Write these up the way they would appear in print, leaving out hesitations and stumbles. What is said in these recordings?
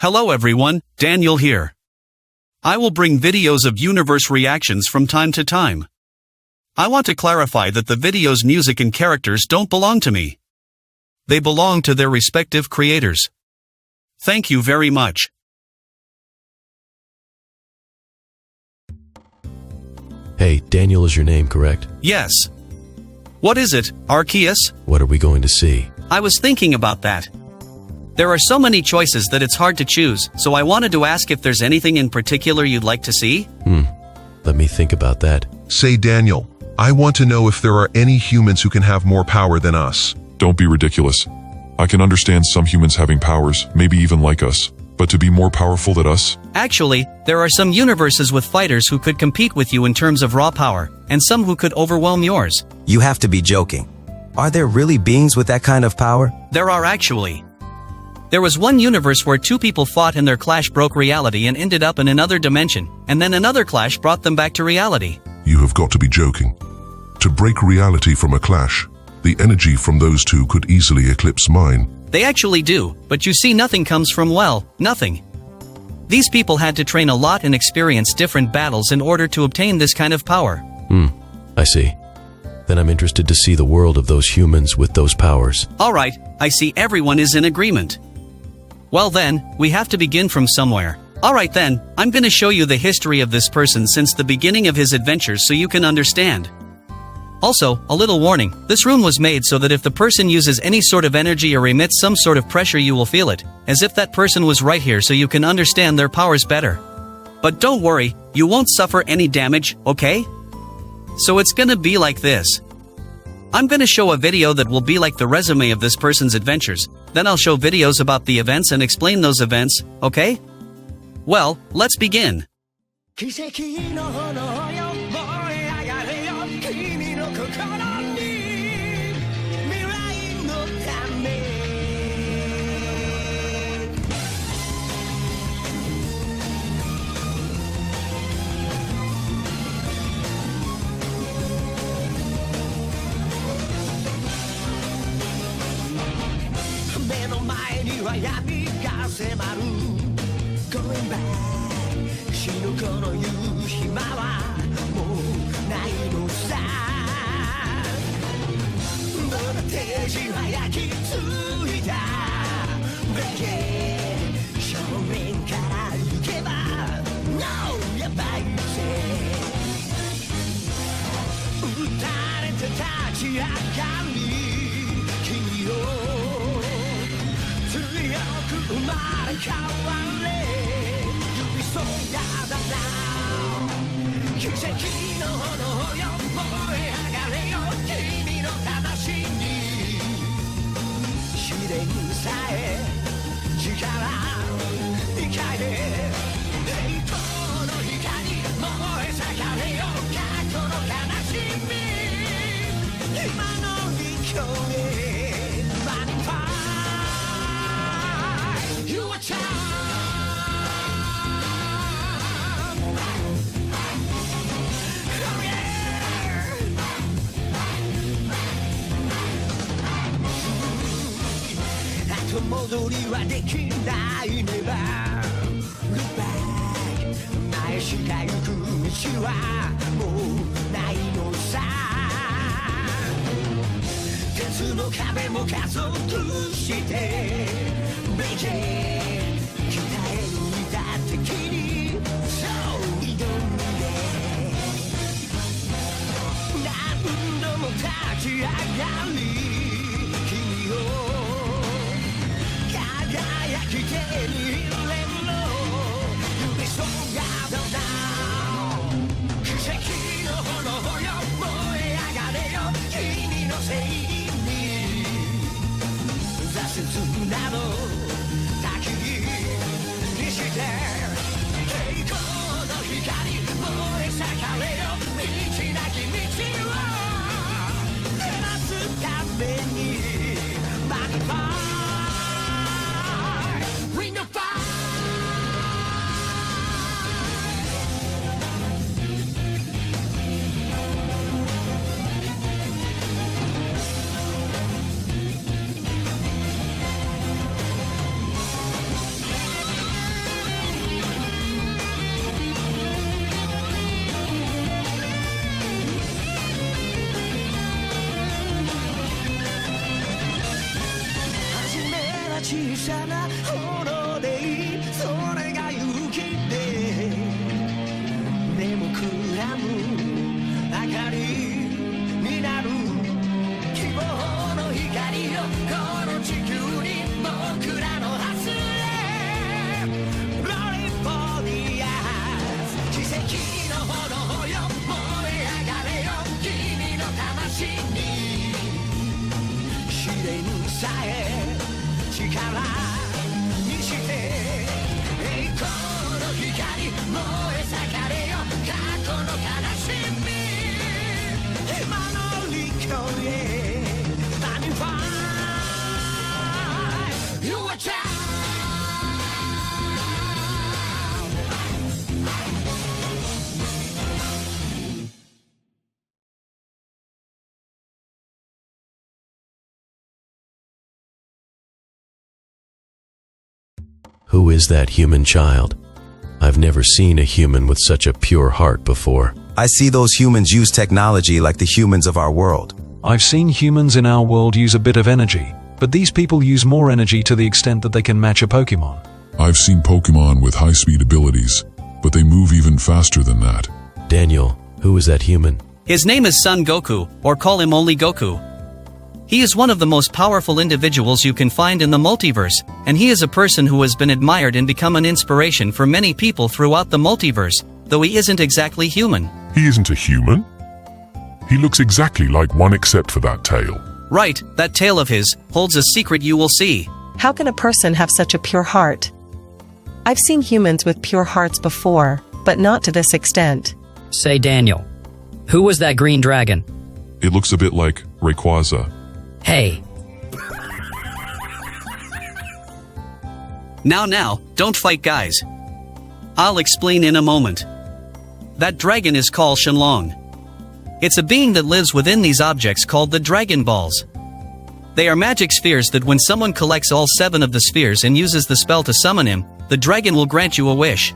Hello everyone, Daniel here. I will bring videos of universe reactions from time to time. I want to clarify that the video's music and characters don't belong to me. They belong to their respective creators. Thank you very much. Hey, Daniel is your name, correct? Yes. What is it, Arceus? What are we going to see? I was thinking about that. There are so many choices that it's hard to choose, so I wanted to ask if there's anything in particular you'd like to see? Let me think about that. Say, Daniel, I want to know if there are any humans who can have more power than us. Don't be ridiculous. I can understand some humans having powers, maybe even like us. But to be more powerful than us? Actually, there are some universes with fighters who could compete with you in terms of raw power, and some who could overwhelm yours. You have to be joking. Are there really beings with that kind of power? There are actually. There was one universe where two people fought and their clash broke reality and ended up in another dimension, and then another clash brought them back to reality. You have got to be joking. To break reality from a clash, the energy from those two could easily eclipse mine. They actually do, but you see, nothing comes from, well, nothing. These people had to train a lot and experience different battles in order to obtain this kind of power. I see. Then I'm interested to see the world of those humans with those powers. Alright, I see everyone is in agreement. Well then, we have to begin from somewhere. Alright then, I'm gonna show you the history of this person since the beginning of his adventures so you can understand. Also, a little warning, this rune was made so that if the person uses any sort of energy or emits some sort of pressure you will feel it, as if that person was right here so you can understand their powers better. But don't worry, you won't suffer any damage, okay? So it's gonna be like this. I'm gonna show a video that will be like the resume of this person's adventures, then I'll show videos about the events and explain those events, okay? Well, let's begin. 奇跡の炎よ燃え上がれよ君の心に未来のため目の前には闇が迫る Going back 死ぬこの夕暇はもうないのさボルテージは焼き付いただけ正面から行けば No やばいぜ打たれて立ち上がり君を強く生まれ変われそうやだな奇跡の炎よ燃え上がれよ君の魂に試練さえ力に変え栄光の光燃え盛れよ過去の悲しみ今の勢いマニファイ You are child戻りはできないねば Look back 愛しがゆく道はもうないのさ鉄の壁も加速して Break it 鍛え抜いた敵にそう挑んで何度も立ち上がり君を輝き手に入れろ指そがだな奇跡の炎よ燃え上がれよ君のせいに挫折などさな炎でいいそれが勇気ででもくらむ明かりになる希望の光よこの地球に僕らの発令 Rolling for the eyes 奇跡の炎よ燃え上がれよ君の魂に試練さえ力にして栄光の光燃え盛れよ過去の悲しみ今の陸橋へ Standing fine You are child Who is that human child? I've never seen a human with such a pure heart before. I see those humans use technology like the humans of our world. I've seen humans in our world use a bit of energy, but these people use more energy to the extent that they can match a Pokemon. I've seen Pokemon with high-speed abilities, but they move even faster than that. Daniel, who is that human? His name is Son Goku, or call him only Goku. He is one of the most powerful individuals you can find in the multiverse, and he is a person who has been admired and become an inspiration for many people throughout the multiverse, though he isn't exactly human. He isn't a human? He looks exactly like one except for that tail. Right, that tail of his holds a secret you will see. How can a person have such a pure heart? I've seen humans with pure hearts before, but not to this extent. Say, Daniel, who was that green dragon? It looks a bit like Rayquaza. Hey, Now, don't fight, guys. I'll explain in a moment. That dragon is called Shenlong. It's a being that lives within these objects called the Dragon Balls. They are magic spheres that when someone collects all 7 of the spheres and uses the spell to summon him, the dragon will grant you a wish.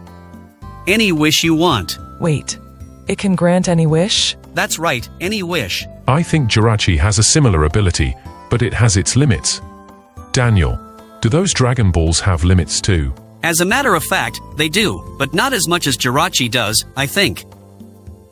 Any wish you want. Wait, it can grant any wish? That's right, any wish. I think Jirachi has a similar ability, but it has its limits. Daniel, do those Dragon Balls have limits too? As a matter of fact, they do, but not as much as Jirachi does, I think.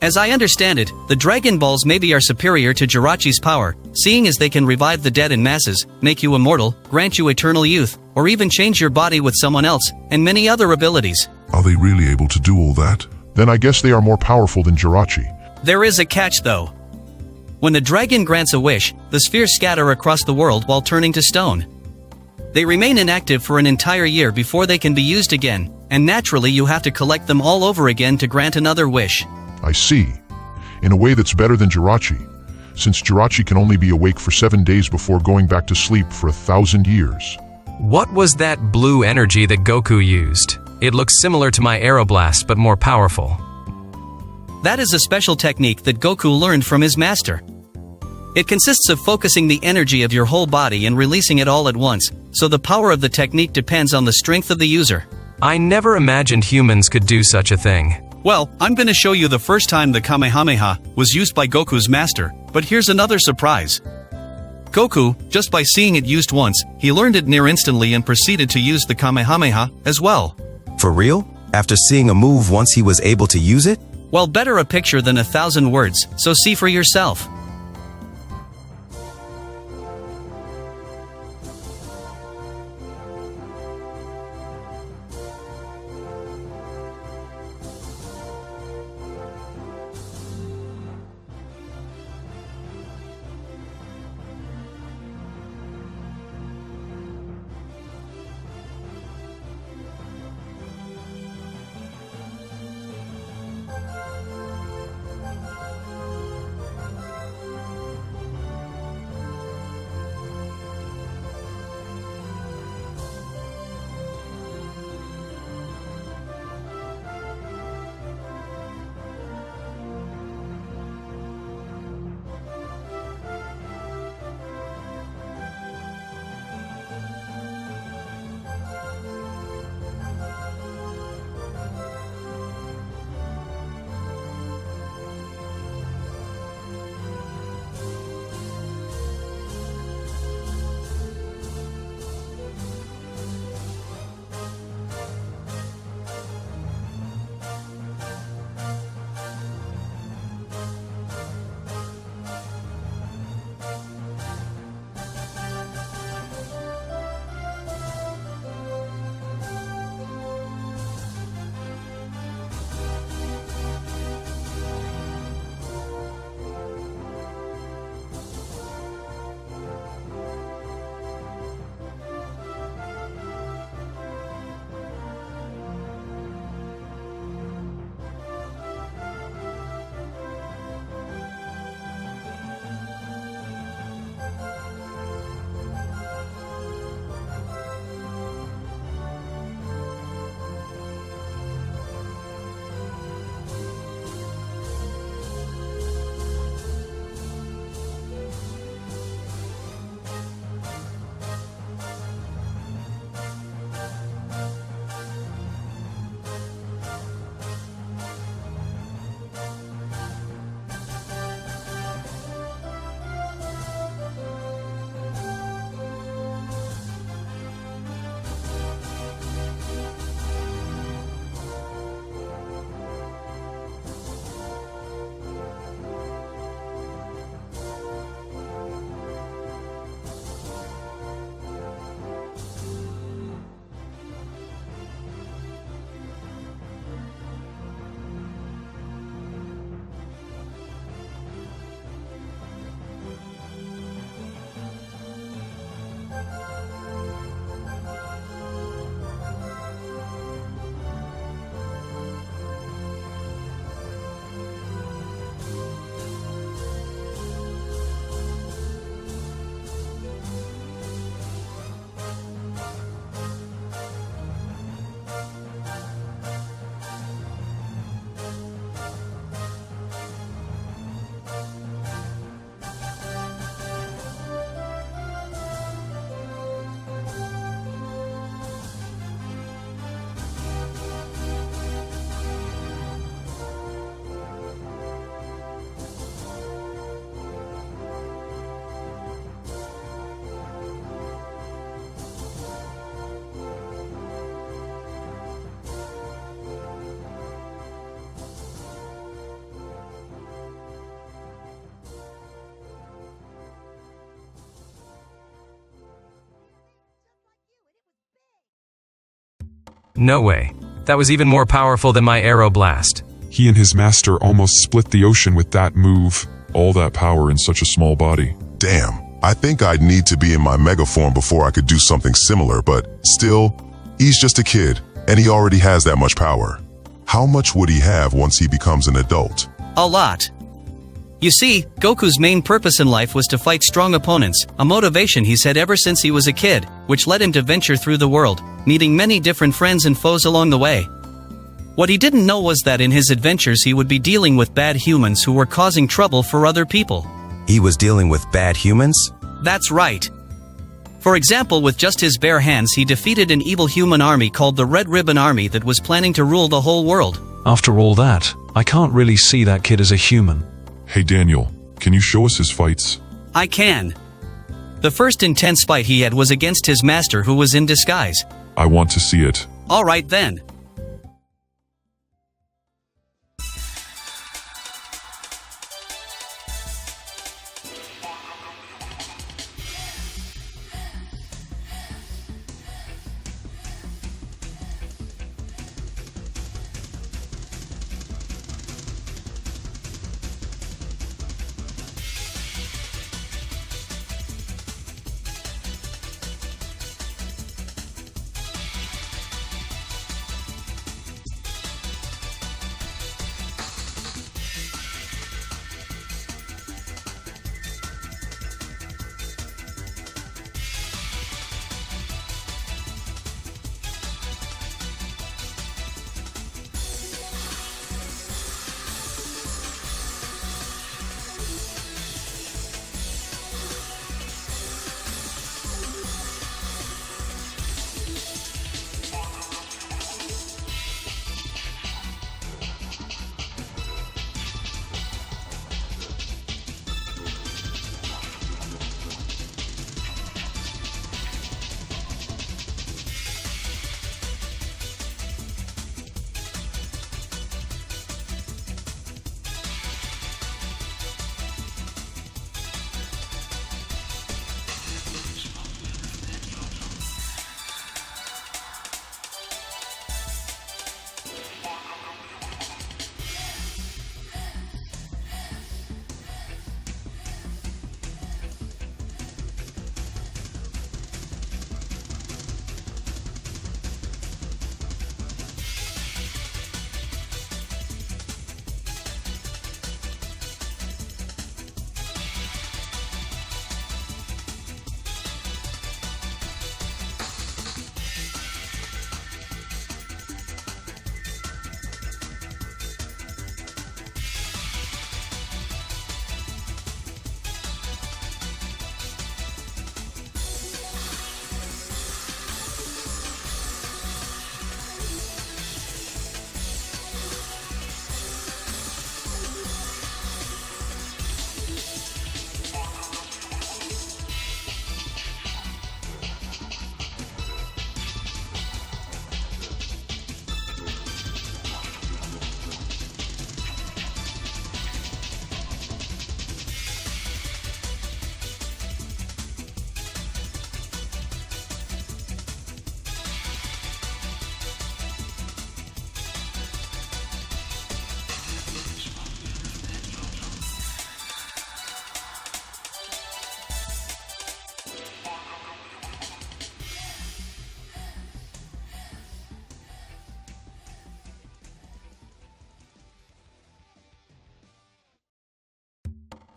As I understand it, the Dragon Balls maybe are superior to Jirachi's power, seeing as they can revive the dead in masses, make you immortal, grant you eternal youth, or even change your body with someone else, and many other abilities. Are they really able to do all that? Then I guess they are more powerful than Jirachi. There is a catch though. When the dragon grants a wish, the spheres scatter across the world while turning to stone. They remain inactive for an entire year before they can be used again, and naturally you have to collect them all over again to grant another wish. I see. In a way that's better than Jirachi, since Jirachi can only be awake for 7 days before going back to sleep for 1,000 years. What was that blue energy that Goku used? It looks similar to my Aeroblast, but more powerful. That is a special technique that Goku learned from his master. It consists of focusing the energy of your whole body and releasing it all at once, so the power of the technique depends on the strength of the user. I never imagined humans could do such a thing. Well, I'm going to show you the first time the Kamehameha was used by Goku's master, but here's another surprise. Goku, just by seeing it used once, he learned it near instantly and proceeded to use the Kamehameha as well. For real? After seeing a move once he was able to use it? Well, better a picture than 1,000 words, so see for yourself. No way. That was even more powerful than my arrow blast. He and his master almost split the ocean with that move. All that power in such a small body. Damn, I think I'd need to be in my mega form before I could do something similar, but still, he's just a kid, and he already has that much power. How much would he have once he becomes an adult? A lot. You see, Goku's main purpose in life was to fight strong opponents, a motivation he's had ever since he was a kid, which led him to venture through the world, meeting many different friends and foes along the way. What he didn't know was that in his adventures he would be dealing with bad humans who were causing trouble for other people. He was dealing with bad humans? That's right. For example, with just his bare hands he defeated an evil human army called the Red Ribbon Army that was planning to rule the whole world. After all that, I can't really see that kid as a human. Hey Daniel, can you show us his fights? I can. The first intense fight he had was against his master who was in disguise. I want to see it. Alright then.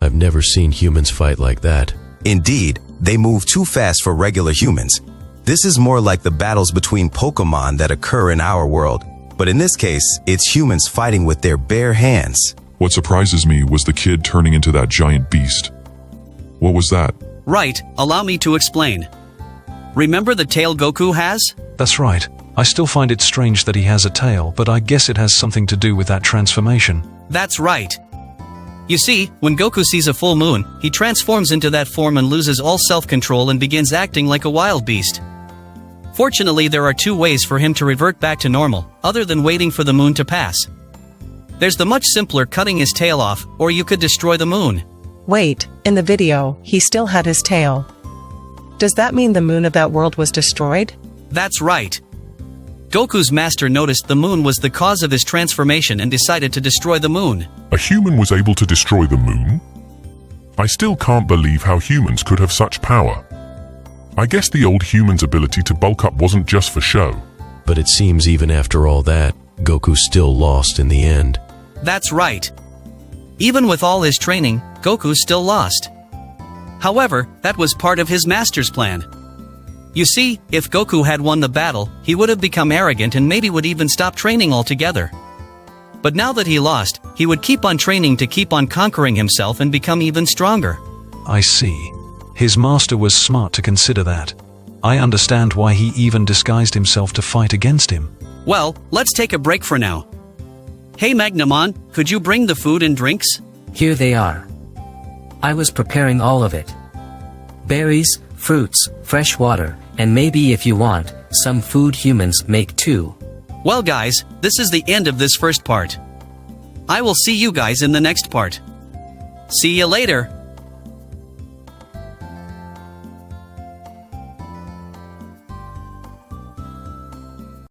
I've never seen humans fight like that. Indeed, they move too fast for regular humans. This is more like the battles between Pokemon that occur in our world. But in this case, it's humans fighting with their bare hands. What surprises me was the kid turning into that giant beast. What was that? Right, allow me to explain. Remember the tail Goku has? That's right. I still find it strange that he has a tail, but I guess it has something to do with that transformation. That's right. You see, when Goku sees a full moon, he transforms into that form and loses all self-control and begins acting like a wild beast. Fortunately, there are two ways for him to revert back to normal, other than waiting for the moon to pass. There's the much simpler cutting his tail off, or you could destroy the moon. Wait, in the video, he still had his tail. Does that mean the moon of that world was destroyed? That's right. Goku's master noticed the moon was the cause of his transformation and decided to destroy the moon. A human was able to destroy the moon? I still can't believe how humans could have such power. I guess the old human's ability to bulk up wasn't just for show. But it seems even after all that, Goku still lost in the end. That's right. Even with all his training, Goku still lost. However, that was part of his master's plan. You see, if Goku had won the battle, he would have become arrogant and maybe would even stop training altogether. But now that he lost, he would keep on training to keep on conquering himself and become even stronger. I see. His master was smart to consider that. I understand why he even disguised himself to fight against him. Well, let's take a break for now. Hey Magnamon, could you bring the food and drinks? Here they are. I was preparing all of it. Berries, fruits, fresh water, and maybe if you want, some food humans make too. Well guys, this is the end of this first part. I will see you guys in the next part. See you later.